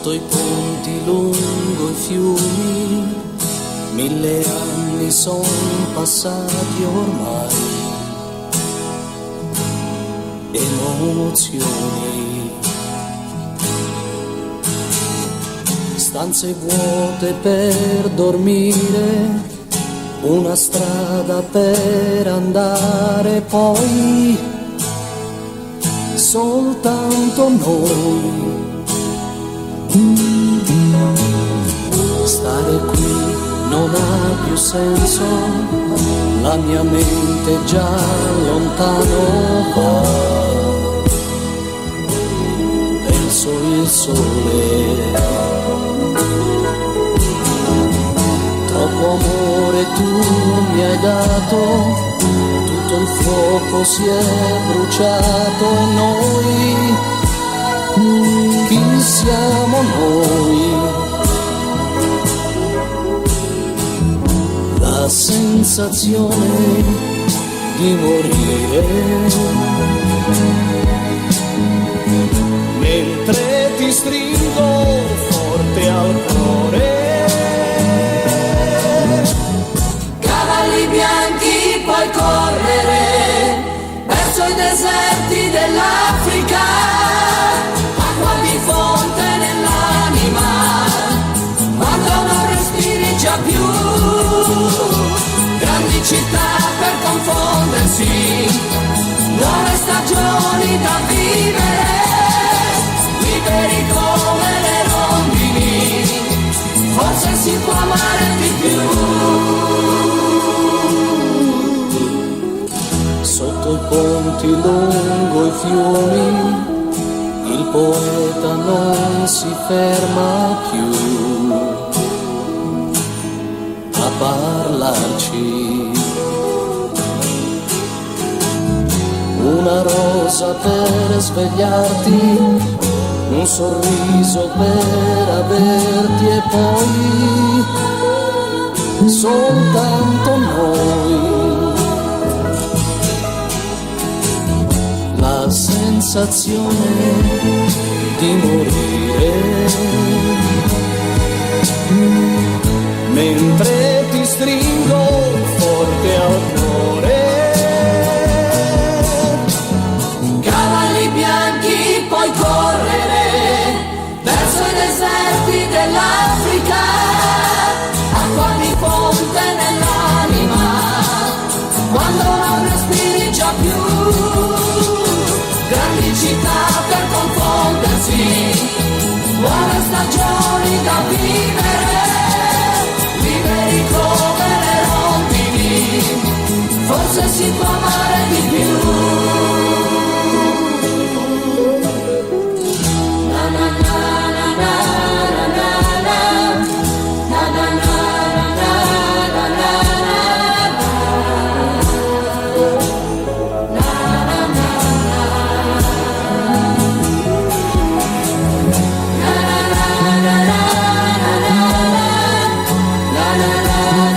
sotto i ponti lungo i fiumi, 1000 anni son passati ormai, emozioni, stanze vuote per dormire, una strada per andare, poi soltanto noi. Stare qui non ha più senso, la mia mente già lontano va. Penso il sole, troppo amore tu mi hai dato, tutto il fuoco si è bruciato e noi, chi siamo noi? La sensazione di morire, mentre ti stringo forte al cuore. Cavalli bianchi puoi correre verso i deserti dell'Africa, acqua di fonte nell'anima, quando non respiri già più, grandi città per confondersi, nuove stagioni da vivere, liberi come le rondini, forse si può amare di più. Sotto i ponti lungo i fiumi, il poeta non si ferma più a parlarci. Una rosa per svegliarti, un sorriso per averti e poi soltanto noi. La sensazione di morire, mentre ti stringo forte al cuore. Cavalli bianchi puoi correre verso i deserti dell'Africa, acqua di fonte nell'anima, quando non respiri già più, grandi città per confondersi, nuove stagioni da vivere, liberi come le rondini, forse si può amare di più. Na na na na na na na na na na na na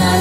na